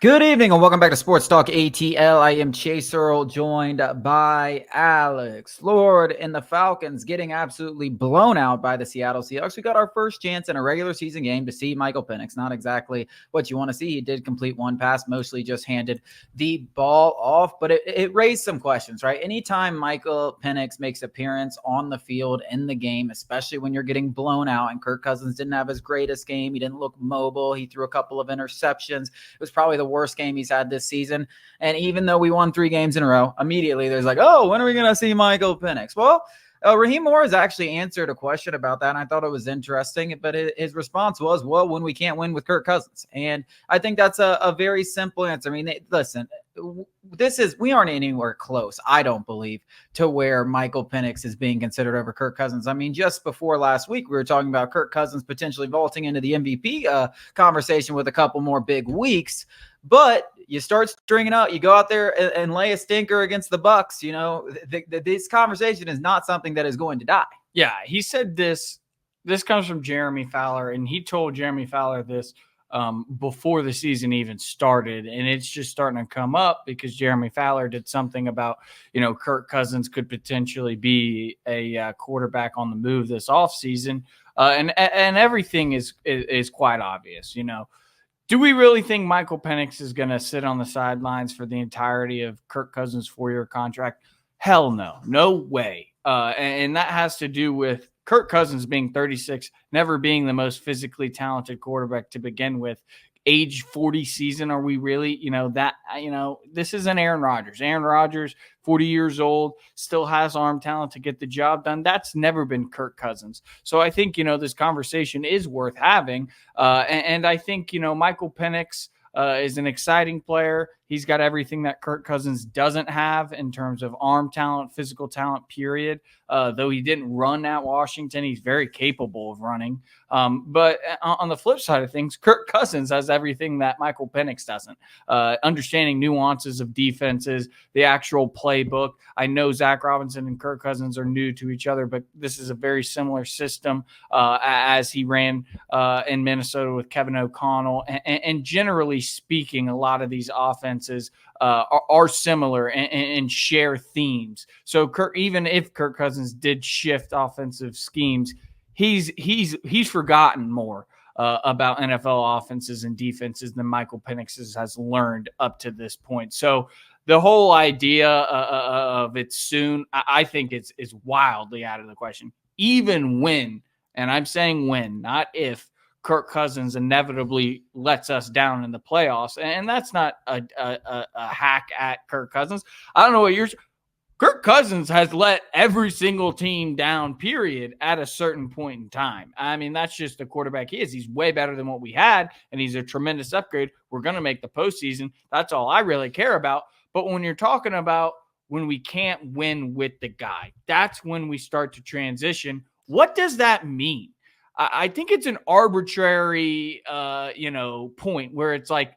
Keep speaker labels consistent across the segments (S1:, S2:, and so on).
S1: Good evening and welcome back to Sports Talk ATL. I am Chase Earl, joined by Alex Lord, and the Falcons getting absolutely blown out by the Seattle Seahawks. We got our first chance in a regular season game to see Michael Penix. Not exactly what you want to see. He did complete one pass, mostly just handed the ball off, but it raised some questions, right? Anytime Michael Penix makes appearance on the field in the game, especially when you're getting blown out, and Kirk Cousins didn't have his greatest game. He didn't look mobile. He threw a couple of interceptions. It was probably the worst game he's had this season. And even though we won 3 games in a row, immediately there's like, oh, when are we going to see Michael Penix? Well, Raheem Morris actually answered a question about that, and I thought it was interesting. But his response was, well, when we can't win with Kirk Cousins. And I think that's a very simple answer. I mean, listen, we aren't anywhere close, I don't believe, to where Michael Penix is being considered over Kirk Cousins. I mean, just before last week, we were talking about Kirk Cousins potentially vaulting into the MVP conversation with a couple more big weeks. But you start stringing out, you go out there and lay a stinker against the Bucks. You know, this conversation is not something that is going to die.
S2: Yeah, he said this. This comes from Jeremy Fowler, and he told Jeremy Fowler this before the season even started, and it's just starting to come up because Jeremy Fowler did something about, Kirk Cousins could potentially be a quarterback on the move this offseason, and everything is quite obvious, Do we really think Michael Penix is going to sit on the sidelines for the entirety of Kirk Cousins' 4-year contract? Hell no. No way. And that has to do with Kirk Cousins being 36, never being the most physically talented quarterback to begin with. Age 40 season, are we really, this isn't Aaron Rodgers. Aaron Rodgers, 40 years old, still has arm talent to get the job done. That's never been Kirk Cousins. So I think, this conversation is worth having. And I think, Michael Penix is an exciting player. He's got everything that Kirk Cousins doesn't have in terms of arm talent, physical talent, period. Though he didn't run at Washington, he's very capable of running. But on the flip side of things, Kirk Cousins has everything that Michael Penix doesn't. Understanding nuances of defenses, the actual playbook. I know Zach Robinson and Kirk Cousins are new to each other, but this is a very similar system as he ran in Minnesota with Kevin O'Connell. And generally speaking, a lot of these offenses are similar and share themes. So even if Kirk Cousins did shift offensive schemes, he's forgotten more about NFL offenses and defenses than Michael Penix has learned up to this point. So the whole idea of it soon, I think is wildly out of the question. Even when, and I'm saying when, not if, Kirk Cousins inevitably lets us down in the playoffs. And that's not a hack at Kirk Cousins. I don't know what yours. Kirk Cousins has let every single team down, period, at a certain point in time. I mean, that's just the quarterback he is. He's way better than what we had, and he's a tremendous upgrade. We're going to make the postseason. That's all I really care about. But when you're talking about when we can't win with the guy, that's when we start to transition. What does that mean? I think it's an arbitrary, point where it's like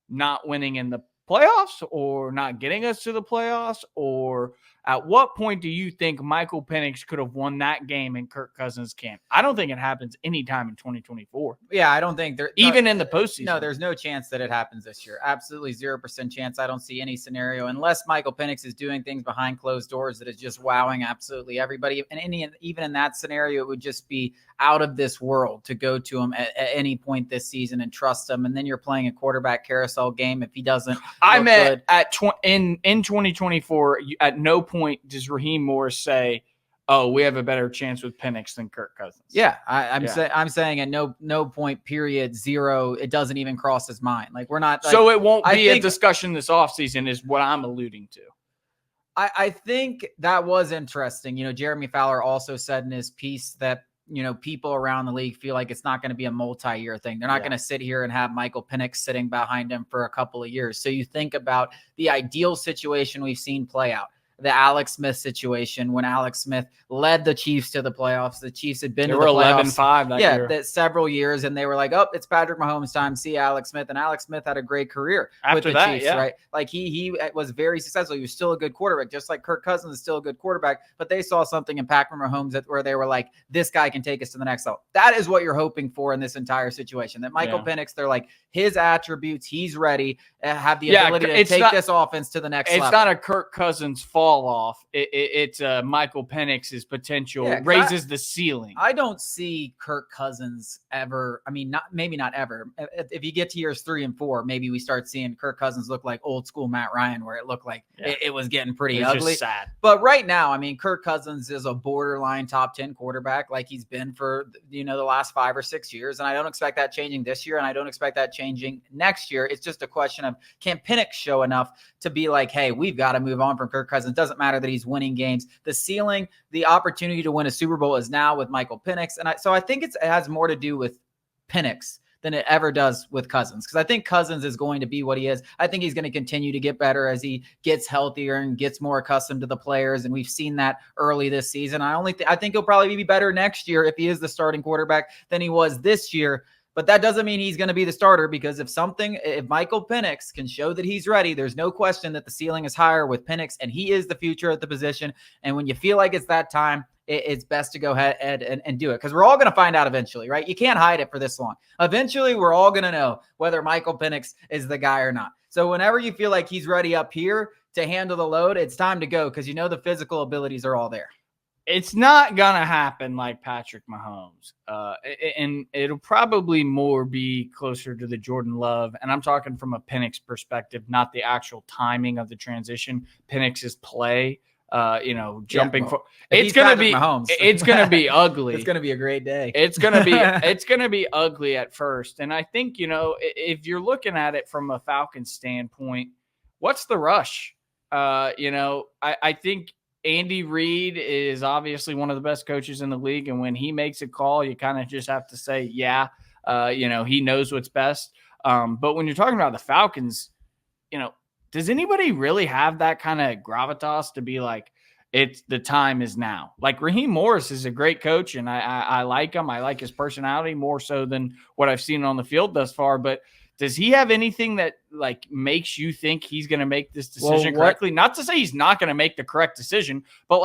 S2: not winning in the playoffs or not getting us to the playoffs. Or at what point do you think Michael Penix could have won that game in Kirk Cousins' camp? I don't think it happens anytime in 2024.
S1: Yeah, I don't think there
S2: even in the postseason.
S1: No, there's no chance that it happens this year. Absolutely 0% chance. I don't see any scenario unless Michael Penix is doing things behind closed doors that is just wowing absolutely everybody. And even in that scenario, it would just be out of this world to go to him at any point this season and trust him. And then you're playing a quarterback carousel game if he doesn't.
S2: In 2024, at no point does Raheem Morris say, "Oh, we have a better chance with Penix than Kirk Cousins."
S1: Yeah, I'm saying at no point, period, zero, it doesn't even cross his mind. Like we're not.
S2: So it won't be a discussion this offseason is what I'm alluding to.
S1: I think that was interesting. Jeremy Fowler also said in his piece that people around the league feel like it's not going to be a multi-year thing. They're not going to sit here and have Michael Penix sitting behind him for a couple of years. So you think about the ideal situation we've seen play out. the Alex Smith situation when Alex Smith led the Chiefs to the playoffs. The Chiefs had been
S2: They
S1: to
S2: were
S1: the playoffs
S2: 11-5 that year.
S1: that several years, and they were like, oh, it's Patrick Mahomes time. See Alex Smith. And Alex Smith had a great career with the Chiefs, right? Like he was very successful. He was still a good quarterback, just like Kirk Cousins is still a good quarterback, but they saw something in Patrick Mahomes where they were like, this guy can take us to the next level. That is what you're hoping for in this entire situation, that Michael Penix, they're like, his attributes, he's ready, have the ability to take this offense to the next level.
S2: It's not a Kirk Cousins fall off. It's Michael Penix's potential raises the ceiling.
S1: I don't see Kirk Cousins ever. I mean, maybe not ever. If you get to years 3 and 4, maybe we start seeing Kirk Cousins look like old school Matt Ryan, where it looked like it was getting pretty ugly.
S2: Just sad.
S1: But right now, I mean, Kirk Cousins is a borderline top 10 quarterback, like he's been for the last 5 or 6 years, and I don't expect that changing this year, and I don't expect that changing next year. It's just a question of, can Penix show enough to be like, hey, we've got to move on from Kirk Cousins. It doesn't matter that he's winning games. The ceiling, the opportunity to win a Super Bowl is now with Michael Penix. And so I think it has more to do with Penix than it ever does with Cousins, because I think Cousins is going to be what he is. I think he's going to continue to get better as he gets healthier and gets more accustomed to the players, and we've seen that early this season. I think he'll probably be better next year if he is the starting quarterback than he was this year. But that doesn't mean he's going to be the starter, because if Michael Penix can show that he's ready, there's no question that the ceiling is higher with Penix, and he is the future at the position. And when you feel like it's that time, it's best to go ahead and do it, because we're all going to find out eventually, right? You can't hide it for this long. Eventually, we're all going to know whether Michael Penix is the guy or not. So whenever you feel like he's ready up here to handle the load, it's time to go, because the physical abilities are all there.
S2: It's not going to happen like Patrick Mahomes. And it'll probably more be closer to the Jordan Love. And I'm talking from a Penix perspective, not the actual timing of the transition. Penix's play, jumping for it's going to be Mahomes. It's going to be ugly.
S1: It's going to be a great day.
S2: It's going to be ugly at first. And I think, if you're looking at it from a Falcons standpoint, what's the rush? I think Andy Reid is obviously one of the best coaches in the league, and when he makes a call, you kind of just have to say, he knows what's best. But when you're talking about the Falcons, does anybody really have that kind of gravitas to be like, the time is now? Like, Raheem Morris is a great coach, and I like him. I like his personality more so than what I've seen on the field thus far. But does he have anything that makes you think he's going to make this decision correctly? Not to say he's not going to make the correct decision, but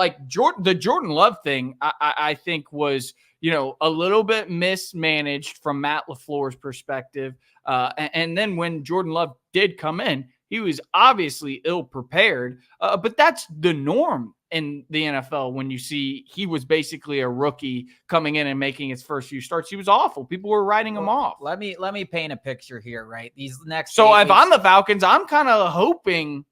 S2: the Jordan Love thing, I think was, a little bit mismanaged from Matt LaFleur's perspective. And then when Jordan Love did come in, he was obviously ill prepared, but that's the norm in the NFL. When you see he was basically a rookie coming in and making his first few starts, he was awful. People were writing him off.
S1: Let me paint a picture here, right? These next.
S2: So if I'm the Falcons, I'm kind of hoping,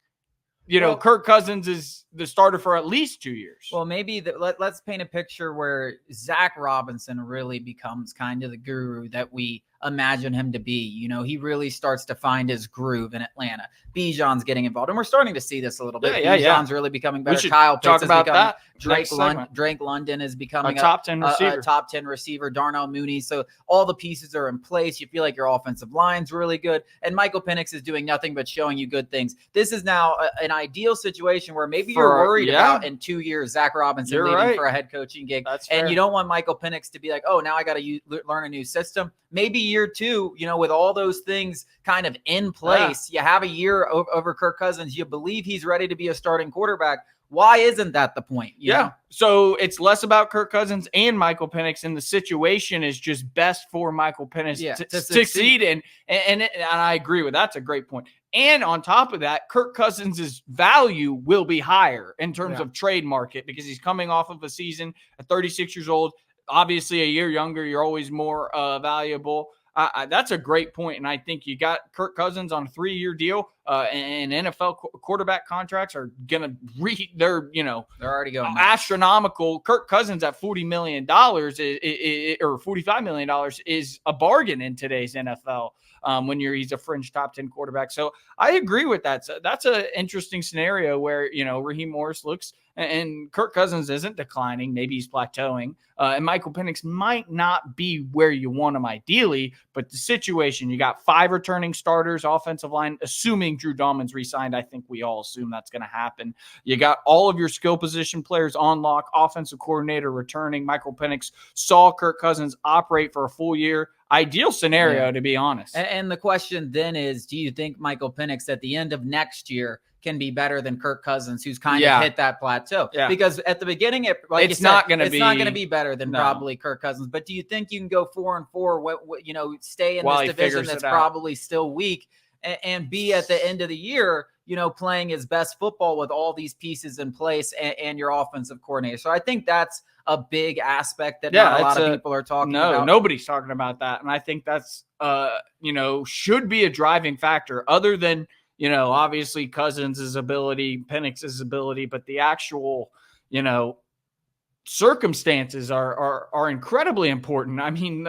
S2: Kirk Cousins is the starter for at least 2 years.
S1: Well, maybe let's paint a picture where Zach Robinson really becomes kind of the guru that we imagine him to be. He really starts to find his groove in Atlanta. Bijan's getting involved, and we're starting to see this a little bit. Bijan's really becoming better. Kyle Pitts is becoming Drake London is becoming
S2: a top 10 receiver.
S1: A top 10 receiver. Darnell Mooney. So all the pieces are in place. You feel like your offensive line's really good, and Michael Penix is doing nothing but showing you good things. This is now an ideal situation where maybe you're worried about in 2 years Zach Robinson leaving for a head coaching gig, and you don't want Michael Penix to be like, oh, now I got to learn a new system. Maybe year 2, with all those things kind of in place, you have a year over Kirk Cousins. You believe he's ready to be a starting quarterback. Why isn't that the point? You know?
S2: So it's less about Kirk Cousins and Michael Penix, and the situation is just best for Michael Penix to succeed. And I agree with that's a great point. And on top of that, Kirk Cousins' value will be higher in terms of trade market, because he's coming off of a season at 36 years old. Obviously, a year younger, you're always more valuable. That's a great point, and I think you got Kirk Cousins on a 3-year deal, and NFL quarterback contracts are gonna they're
S1: already going
S2: astronomical. Kirk Cousins at $40 million or $45 million is a bargain in today's NFL. When he's a fringe top 10 quarterback. So I agree with that. So that's an interesting scenario where, Raheem Morris looks and Kirk Cousins isn't declining. Maybe he's plateauing. And Michael Penix might not be where you want him ideally, But the situation, you got 5 returning starters, offensive line, assuming Drew Dahlman's re-signed. I think we all assume that's going to happen. You got all of your skill position players on lock, offensive coordinator returning. Michael Penix saw Kirk Cousins operate for a full year. Ideal scenario, to be honest.
S1: And the question then is, do you think Michael Penix at the end of next year can be better than Kirk Cousins, who's kind of hit that plateau? Because at the beginning, it's not going to be better than probably Kirk Cousins. But do you think you can go 4-4? What stay in this division that's probably still weak, and be at the end of the year, playing his best football with all these pieces in place and your offensive coordinator? So I think that's a big aspect that not a lot of people are talking about.
S2: No, nobody's talking about that. And I think that's, should be a driving factor other than, obviously Cousins' ability, Penix's ability, but the actual, circumstances are incredibly important. I mean,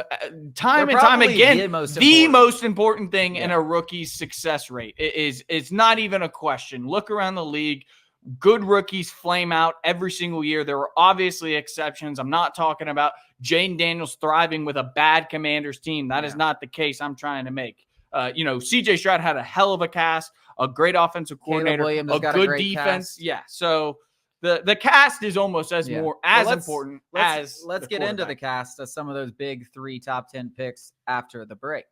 S2: time and time again, the most important thing in a rookie's success rate is not even a question. Look around the league. Good rookies flame out every single year. There are obviously exceptions. I'm not talking about Jaden Daniels thriving with a bad Commanders team. That is not the case I'm trying to make. CJ Stroud had a hell of a cast, a great offensive coordinator, a good defense. Cast. Yeah. So the cast is almost as important as
S1: let's get into the cast of some of those big 3 top 10 picks after the break.